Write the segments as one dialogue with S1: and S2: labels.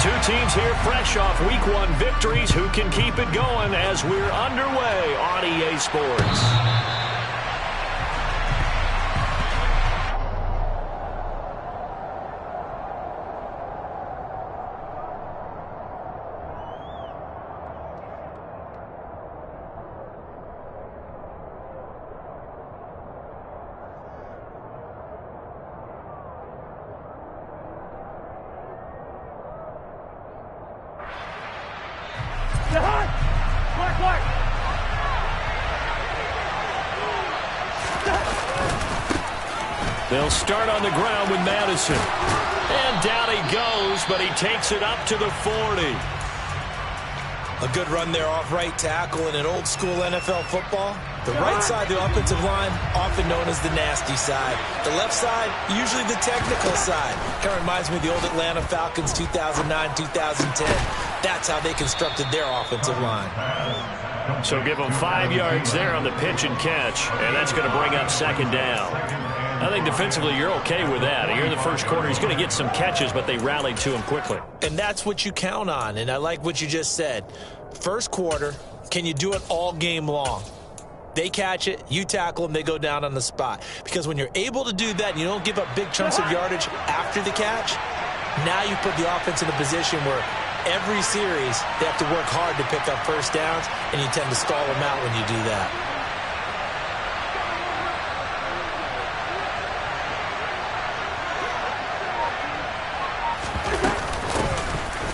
S1: Two teams here fresh off Week 1 victories. Who can keep it going as we're underway on EA Sports? They'll start on the ground with Madison. And down he goes, but he takes it up to the 40.
S2: A good run there off right tackle in an old-school NFL football. The right side of the offensive line, often known as the nasty side. The left side, usually the technical side. Kind of reminds me of the old Atlanta Falcons 2009-2010. That's how they constructed their offensive line.
S1: So give them 5 yards there on the pitch and catch, and that's going to bring up second down. I think defensively you're okay with that. Here in the first quarter, he's going to get some catches, but they rallied to him quickly.
S2: And that's what you count on, and I like what you just said. First quarter, can you do it all game long? They catch it, you tackle them, they go down on the spot. Because when you're able to do that and you don't give up big chunks of yardage after the catch, now you put the offense in a position where every series they have to work hard to pick up first downs, and you tend to stall them out when you do that.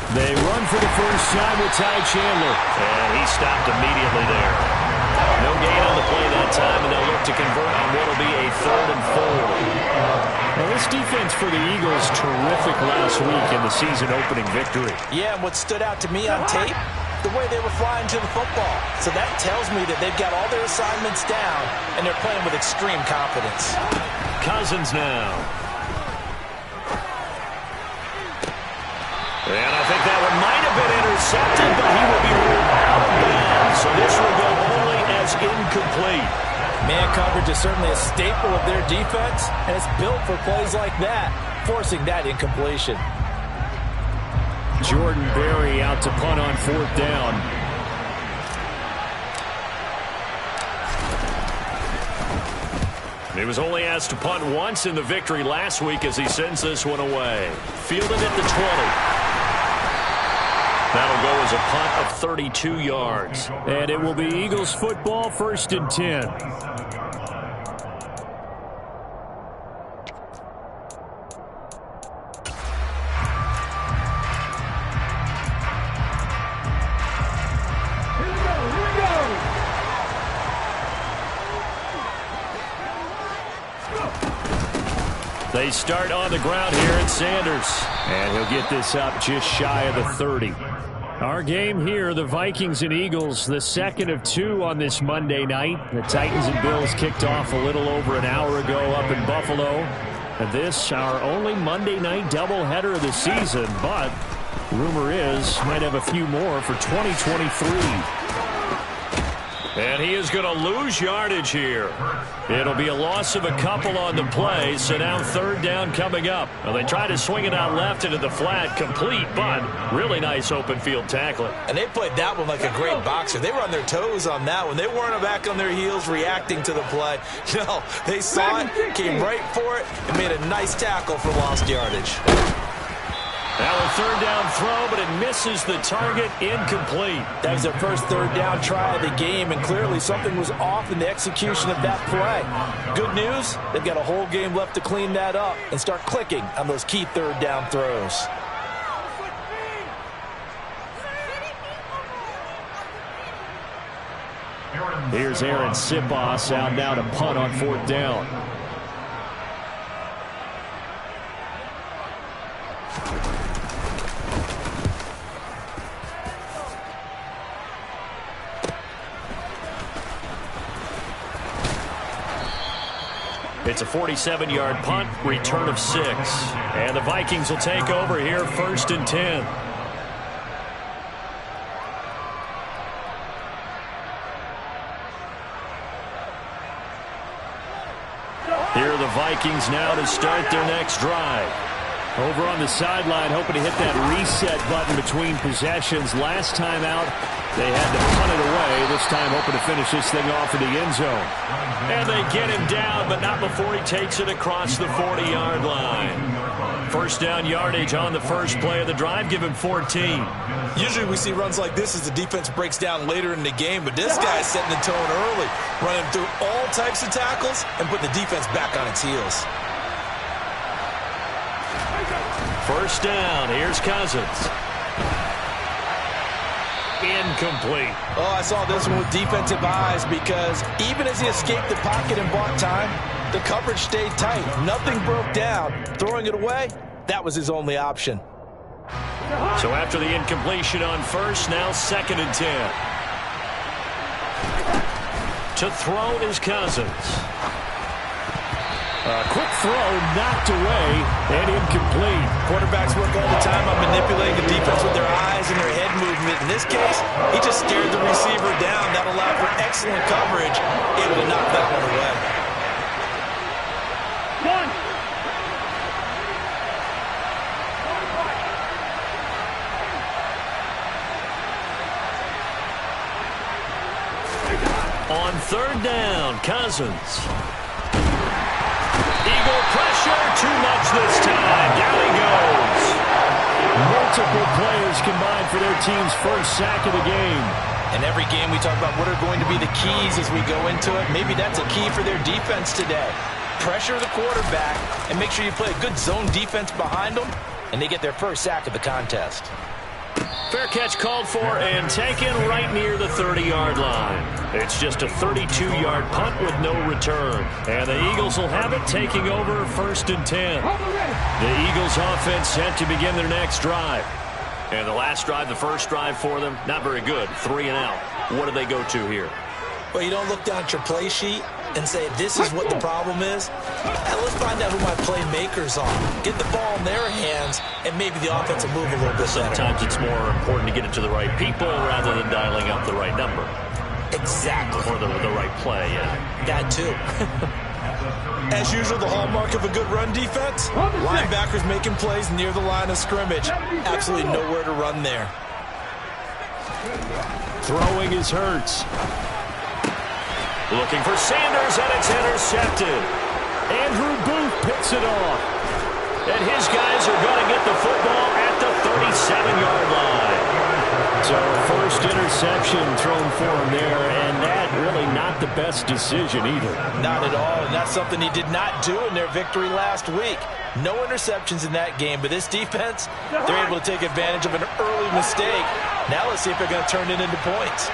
S1: They run for the first time with Ty Chandler. And he stopped immediately there. No gain on the play that time, and they'll look to convert on what will be a 3rd and 4. Now, this defense for the Eagles, terrific last week in the season-opening victory.
S2: Yeah, and what stood out to me on tape, the way they were flying to the football. So that tells me that they've got all their assignments down, and they're playing with extreme confidence.
S1: Cousins now. And I think that one might have been intercepted, but he will be ruled out of bounds. So this will go only as incomplete.
S2: Man coverage is certainly a staple of their defense, and it's built for plays like that, forcing that incompletion.
S1: Jordan Berry out to punt on 4th down. He was only asked to punt once in the victory last week as he sends this one away. Fielded at the 20. That'll go as a punt of 32 yards. And it will be Eagles football, 1st and 10. They start on the ground here at Sanders. And he'll get this up just shy of the 30. Our game here, the Vikings and Eagles, the second of 2 on this Monday night. The Titans and Bills kicked off a little over an hour ago up in Buffalo. And this, our only Monday night doubleheader of the season. But rumor is, might have a few more for 2023. And he is going to lose yardage here. It'll be a loss of a couple on the play, so now 3rd down coming up. Well, they try to swing it out left into the flat, complete, but really nice open field tackling.
S2: And they played that one like a great boxer. They were on their toes on that one. They weren't back on their heels reacting to the play. No, they saw it, came right for it, and made a nice tackle for lost yardage.
S1: Now a 3rd down throw, but it misses the target, incomplete.
S2: That was their first 3rd down try of the game, and clearly something was off in the execution of that play. Good news, they've got a whole game left to clean that up and start clicking on those key 3rd down throws.
S1: Here's Aaron Sipos out now to punt on 4th down. It's a 47-yard punt, return of 6. And the Vikings will take over here, 1st and 10. Here are the Vikings now to start their next drive. Over on the sideline, hoping to hit that reset button between possessions. Last time out, they had to punt it away. This time, hoping to finish this thing off in the end zone. And they get him down, but not before he takes it across the 40-yard line. First down yardage on the first play of the drive. Give him 14.
S2: Usually we see runs like this as the defense breaks down later in the game, but this guy's setting the tone early, running through all types of tackles and putting the defense back on its heels.
S1: First down, here's Cousins. Incomplete.
S2: Oh, I saw this one with defensive eyes because even as he escaped the pocket and bought time, the coverage stayed tight. Nothing broke down. Throwing it away, that was his only option.
S1: So after the incompletion on first, now 2nd and 10. To throw is Cousins. A quick throw knocked away and incomplete.
S2: Quarterbacks work all the time on manipulating the defense with their eyes and their head movement. In this case, he just stared the receiver down. That allowed for excellent coverage, able to knock that one away.
S1: On 3rd down, Cousins. Eagle pressure, too much this time. Down he goes. Multiple players combined for their team's first sack of the game.
S2: In every game we talk about what are going to be the keys as we go into it. Maybe that's a key for their defense today. Pressure the quarterback and make sure you play a good zone defense behind them, and they get their first sack of the contest.
S1: Fair catch called for and taken right near the 30-yard line. It's just a 32-yard punt with no return. And the Eagles will have it, taking over 1st and 10. The Eagles offense set to begin their next drive. And the last drive, the first drive for them, not very good. 3 and out. What do they go to here?
S2: Well, you don't look down at your play sheet and say, this is what the problem is. Let's find out who my playmakers are. Get the ball in their hands, and maybe the offense will move a little bit better.
S1: Sometimes it's more important to get it to the right people rather than dialing up the right number.
S2: Exactly.
S1: Or the right play, yeah.
S2: That too. As usual, the hallmark of a good run defense, linebackers making plays near the line of scrimmage. Absolutely nowhere to run there.
S1: Throwing is Hurts. Looking for Sanders, and it's intercepted. Andrew Booth picks it off. And his guys are going to get the football at the 37-yard line. So first interception thrown for him there, and that really not the best decision either.
S2: Not at all, and that's something he did not do in their victory last week. No interceptions in that game, but this defense, they're able to take advantage of an early mistake. Now let's see if they're going to turn it into points.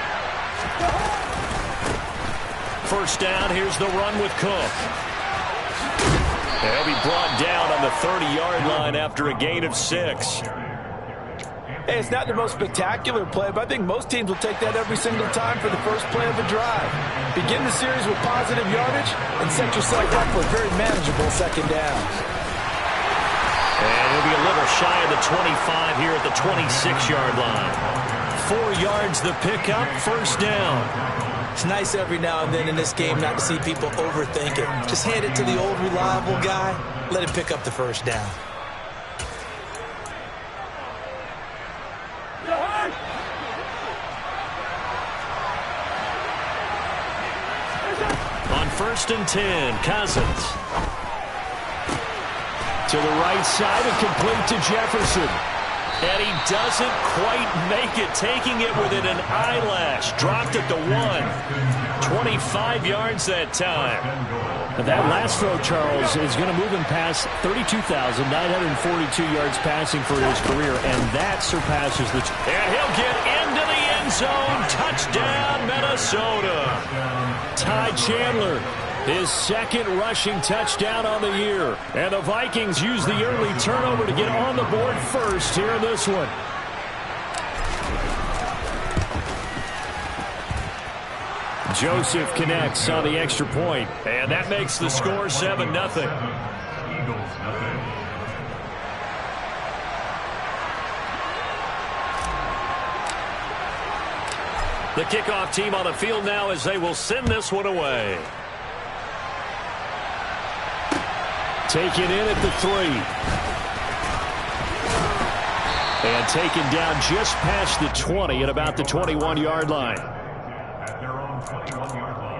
S1: First down, here's the run with Cook. They'll be brought down on the 30-yard line after a gain of 6.
S2: Hey, it's not the most spectacular play, but I think most teams will take that every single time for the first play of a drive. Begin the series with positive yardage and set yourself up for a very manageable 2nd down.
S1: And he'll be a little shy of the 25 here at the 26-yard line. 4 yards the pickup, first down.
S2: It's nice every now and then in this game not to see people overthink it. Just hand it to the old reliable guy. Let him pick up the first down.
S1: On 1st and 10, Cousins. To the right side and complete to Jefferson. And he doesn't quite make it, taking it within an eyelash. Dropped at the 1. 25 yards that time. And that last throw, Charles, is going to move him past 32,942 yards passing for his career, and that surpasses the... And he'll get into the end zone. Touchdown, Minnesota. Ty Chandler, his 2nd rushing touchdown on the year. And the Vikings use the early turnover to get on the board first here in this one. Joseph connects on the extra point, and that makes the score 7-0. The kickoff team on the field now as they will send this one away. Taken in at the 3. And taken down just past the 20 at about the 21-yard line.
S3: At their own 21-yard line.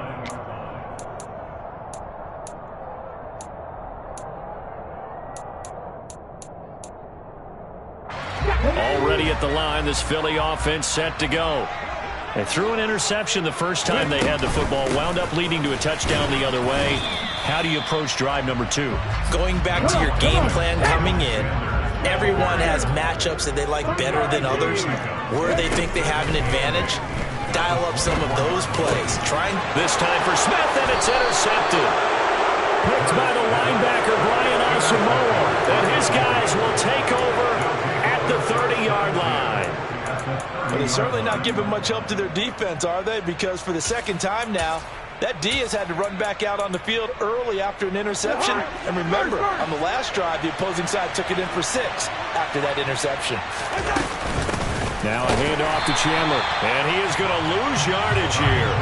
S1: Already at the line, this Philly offense set to go. They threw an interception the first time they had the football, wound up leading to a touchdown the other way. How do you approach drive number 2?
S2: Going back to your game plan coming in, everyone has matchups that they like better than others, where they think they have an advantage. Dial up some of those plays.
S1: This time for Smith, and it's intercepted. Picked by the linebacker, Brian Asamoah. And his guys will take over at the 30-yard line.
S2: But they're certainly not giving much help to their defense, are they? Because for the second time now, that D has had to run back out on the field early after an interception. And remember, on the last drive, the opposing side took it in for 6 after that interception.
S1: Now a handoff to Chandler, and he is going to lose yardage here.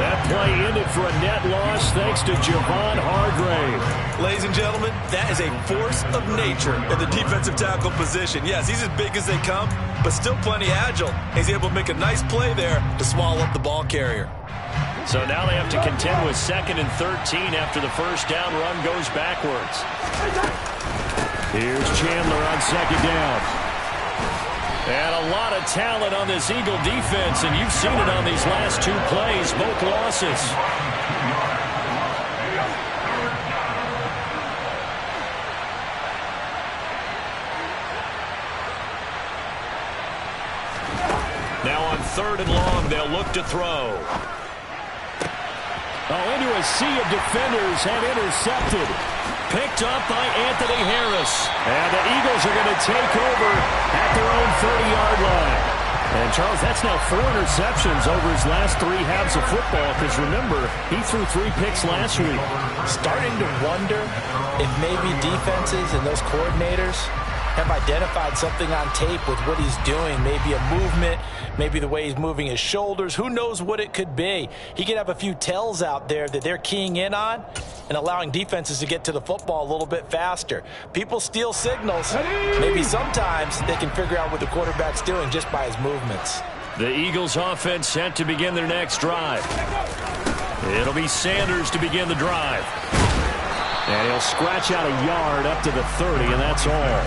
S1: That play ended for a net loss thanks to Javon Hargrave.
S2: Ladies and gentlemen, that is a force of nature in the defensive tackle position. Yes, he's as big as they come, but still plenty agile. He's able to make a nice play there to swallow up the ball carrier.
S1: So now they have to contend with 2nd and 13 after the first down run goes backwards. Here's Chandler on 2nd down. And a lot of talent on this Eagle defense, and you've seen it on these last 2 plays, both losses. Now on 3rd and long, they'll look to throw. Oh, into a sea of defenders and intercepted. Picked up by Anthony Harris. And the Eagles are going to take over at their own 30-yard line. And, Charles, that's now 4 interceptions over his last 3 halves of football. Because, remember, he threw 3 picks last week.
S2: Starting to wonder if maybe defenses and those coordinators have identified something on tape with what he's doing. Maybe a movement, maybe the way he's moving his shoulders. Who knows what it could be? He could have a few tells out there that they're keying in on and allowing defenses to get to the football a little bit faster. People steal signals. Maybe sometimes they can figure out what the quarterback's doing just by his movements.
S1: The Eagles offense set to begin their next drive. It'll be Sanders to begin the drive. And he'll scratch out a yard up to the 30, and that's all.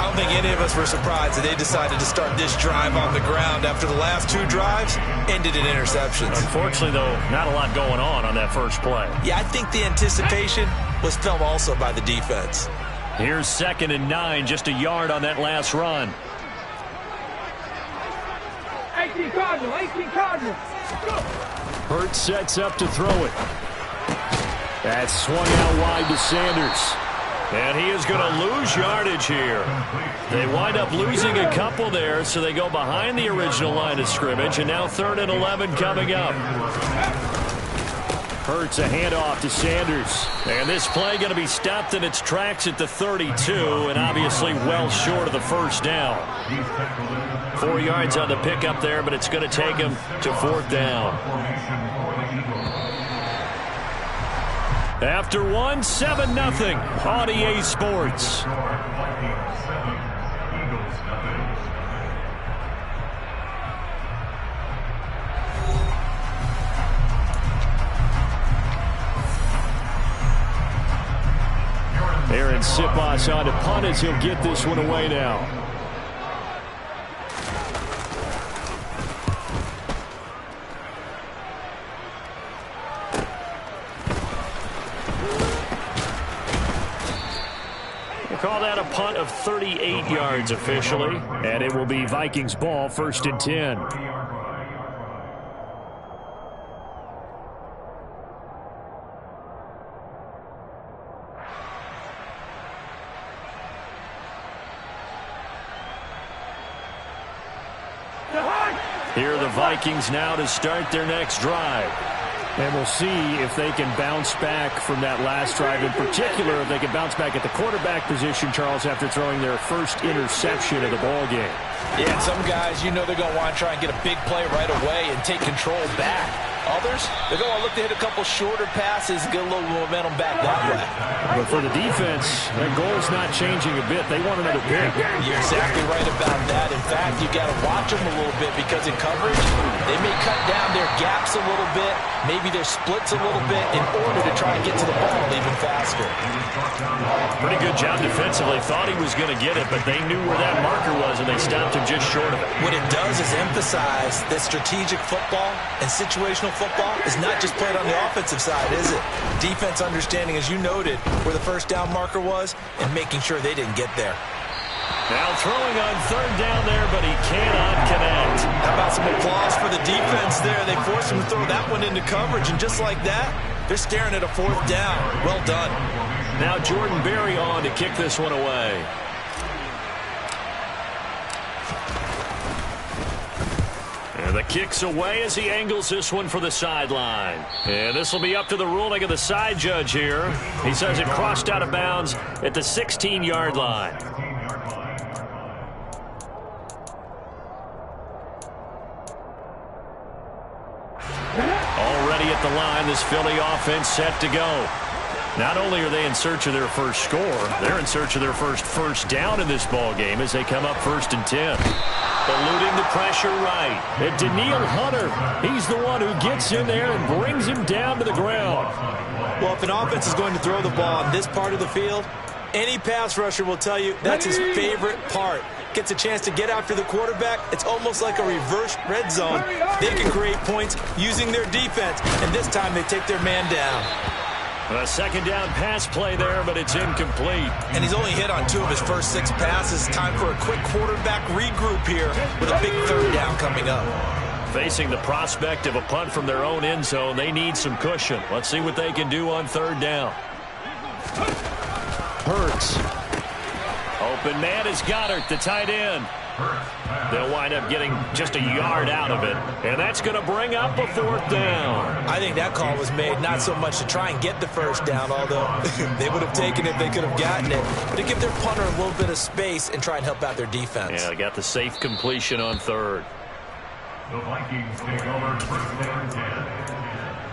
S2: I don't think any of us were surprised that they decided to start this drive on the ground after the last 2 drives ended in interceptions.
S1: Unfortunately, though, not a lot going on that first play.
S2: Yeah, I think the anticipation was felt also by the defense.
S1: Here's 2nd and 9, just a yard on that last run.
S4: 18 Cardinals.
S1: Hurts sets up to throw it. That's swung out wide to Sanders. And he is going to lose yardage here. They wind up losing a couple there, so they go behind the original line of scrimmage, and now 3rd and 11 coming up. Hurts a handoff to Sanders. And this play going to be stopped in its tracks at the 32, and obviously well short of the first down. 4 yards on the pickup there, but it's going to take him to 4th down. After 1, 7-0 on EA Sports. Aaron Siposs on to punt as he'll get this one away now. Call that a punt of 38 yards officially, and it will be Vikings ball, 1st and 10. Here are the Vikings now to start their next drive. And we'll see if they can bounce back from that last drive. In particular, if they can bounce back at the quarterback position, Charles, after throwing their first interception of the ball game.
S2: Yeah, some guys, they're going to want to try and get a big play right away and take control back. Others, they're going to look to hit a couple shorter passes, get a little momentum back that way.
S1: But for the defense, their goal's not changing a bit. They want another pick.
S2: You're exactly right about that. In fact, you got to watch them a little bit because in coverage, they may cut down their gaps a little bit, maybe their splits a little bit in order to try and get to the ball even faster.
S1: Pretty good job defensively. Thought he was going to get it, but they knew where that marker was, and they stopped him just short of it.
S2: What it does is emphasize that strategic football and situational football is not just played on the offensive side, is it? Defense understanding, as you noted, where the first down marker was and making sure they didn't get there.
S1: Now throwing on third down there, but he cannot connect.
S2: How about some applause for the defense there? They forced him to throw that one into coverage, and just like that, they're staring at a fourth down. Well done.
S1: Now Jordan Berry on to kick this one away. And the kick's away as he angles this one for the sideline. And this will be up to the ruling of the side judge here. He says it crossed out of bounds at the 16-yard line. Already at the line, this Philly offense set to go. Not only are they in search of their first score, they're in search of their first down in this ball game as they come up 1st and 10. Eluding the pressure right. And Daniil Hunter, he's the one who gets in there and brings him down to the ground.
S2: Well, if an offense is going to throw the ball on this part of the field, any pass rusher will tell you that's his favorite part. Gets a chance to get after the quarterback. It's almost like a reverse red zone. They can create points using their defense, and this time they take their man down.
S1: A second down pass play there, but it's incomplete.
S2: And he's only hit on 2 of his first 6 passes. Time for a quick quarterback regroup here with a big third down coming up.
S1: Facing the prospect of a punt from their own end zone, they need some cushion. Let's see what they can do on third down. Hurts. Open man is Goddard, the tight end. They'll wind up getting just a yard out of it, and that's going to bring up a 4th down.
S2: I think that call was made not so much to try and get the first down, although they would have taken it if they could have gotten it, but to give their punter a little bit of space and try and help out their defense.
S1: Yeah, they got the safe completion on third.
S3: The Vikings take over 1st and 10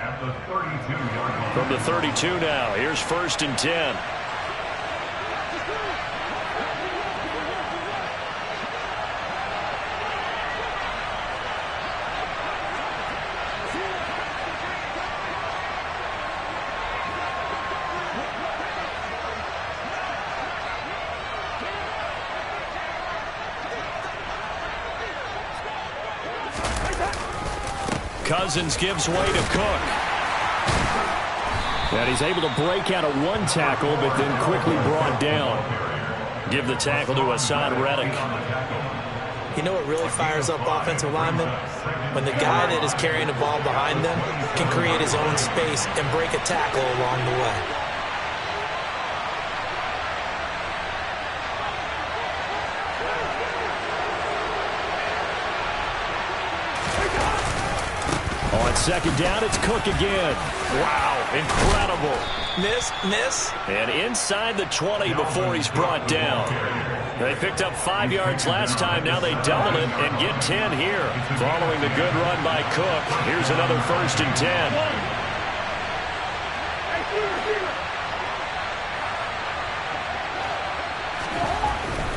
S3: at the 32-yard line.
S1: From the 32 now, here's 1st and 10. Cousins gives way to Cook. And he's able to break out of 1 tackle, but then quickly brought down. Give the tackle to Hassan Reddick.
S2: You know what really fires up offensive linemen? When the guy that is carrying the ball behind them can create his own space and break a tackle along the way.
S1: On second down, it's Cook again. Wow, incredible.
S2: Miss.
S1: And inside the 20 before he's brought down. They picked up 5 yards last time. Now they double it and get 10 here. Following the good run by Cook, here's another 1st and 10.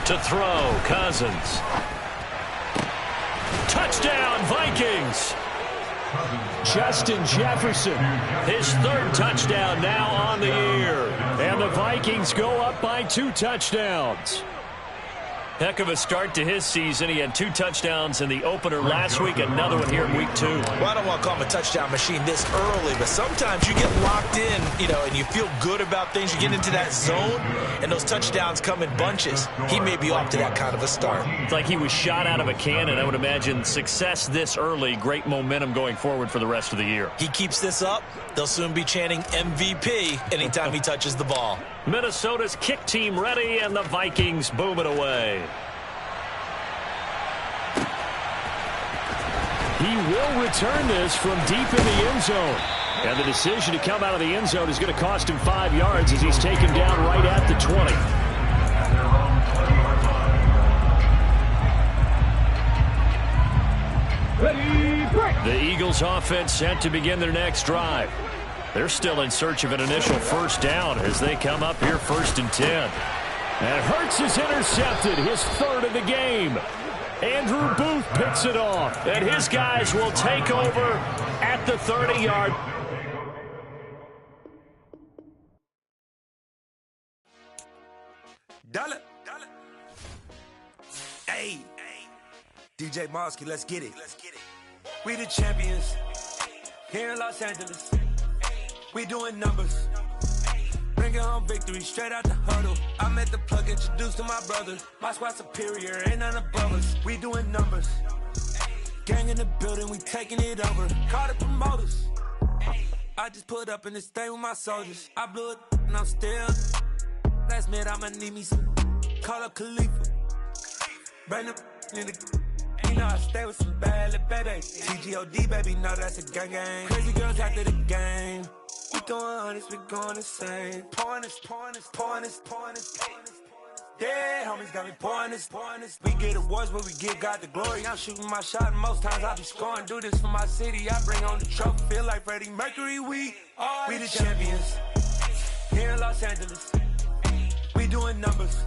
S1: To throw, Cousins. Touchdown, Vikings. Justin Jefferson, his 3rd touchdown now on the year. And the Vikings go up by 2 touchdowns. Heck of a start to his season. He had 2 touchdowns in the opener last week, another one here in week 2.
S2: Well, I don't want to call him a touchdown machine this early, but sometimes you get locked in, and you feel good about things. You get into that zone, and those touchdowns come in bunches. He may be off to that kind of a start.
S1: It's like he was shot out of a cannon. I would imagine success this early, great momentum going forward for the rest of the year.
S2: He keeps this up, they'll soon be chanting MVP anytime he touches the ball.
S1: Minnesota's kick team ready, and the Vikings boom it away. He will return this from deep in the end zone. And the decision to come out of the end zone is going to cost him 5 yards as he's taken down right at the 20.
S4: Ready, break.
S1: The Eagles offense set to begin their next drive. They're still in search of an initial first down as they come up here 1st and 10. And Hurts is intercepted, his 3rd of the game. Andrew Booth picks it off, and his guys will take over at the 30-yard.
S5: Dollar. Hey. DJ Mosky, let's get it. We the champions here in Los Angeles. We doing numbers. Bringing home victory straight out the huddle. I'm at the plug, introduced to my brother. My squad superior, ain't none above us. We doing numbers. Gang in the building, we taking it over. Call the promoters. I just put up in this thing with my soldiers. I blew it and I'm still. Last minute I'ma need me some. Call up Khalifa. Bring them in the. You know I stay with some bad little baby. TGOD, baby, know that's a gang. Crazy girls after the game. We doing honest, we going insane. Pouring this. Yeah, homies got me pouring this. We get awards, but we give God the glory. I'm shooting my shot, and most times I be scoring. Do this for my city, I bring on the trophy. Feel like Freddie Mercury, we the champions. Here in Los Angeles, we doing numbers.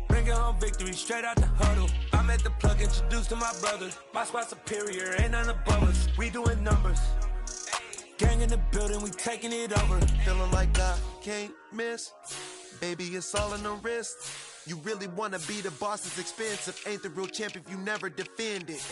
S5: Bringing home victory straight out the huddle. I'm at the plug, introduced to my brother. My squad superior, ain't none above us. We doing numbers. Gang in the building, we taking it over.
S6: Feeling like I can't miss. Baby, it's all in the wrist. You really wanna be the boss, it's expensive. Ain't the real champ if you never defend it.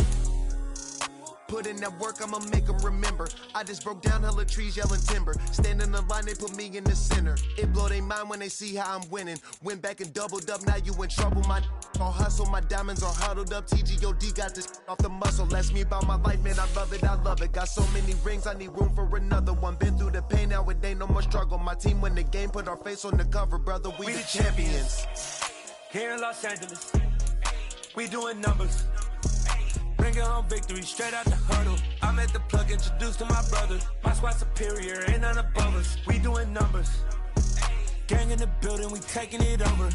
S6: Put in that work, I'ma make them remember. I just broke down hella trees, yelling timber. Stand in the line, they put me in the center. It blow their mind when they see how I'm winning. Went back and doubled up, now you in trouble. My all hustle, my diamonds are huddled up. TGOD got this off the muscle. Ask me about my life, man, I love it. Got so many rings, I need room for another one. Been through the pain, now it ain't no more struggle. My team win the game, put our face on the cover, brother. We the champions.
S5: Here in Los Angeles, we doing numbers. Bringing home victory straight out the huddle. I'm at the plug, introduced to my brother. My squad superior, ain't none above us. We doing numbers. Gang in the building, we taking it over.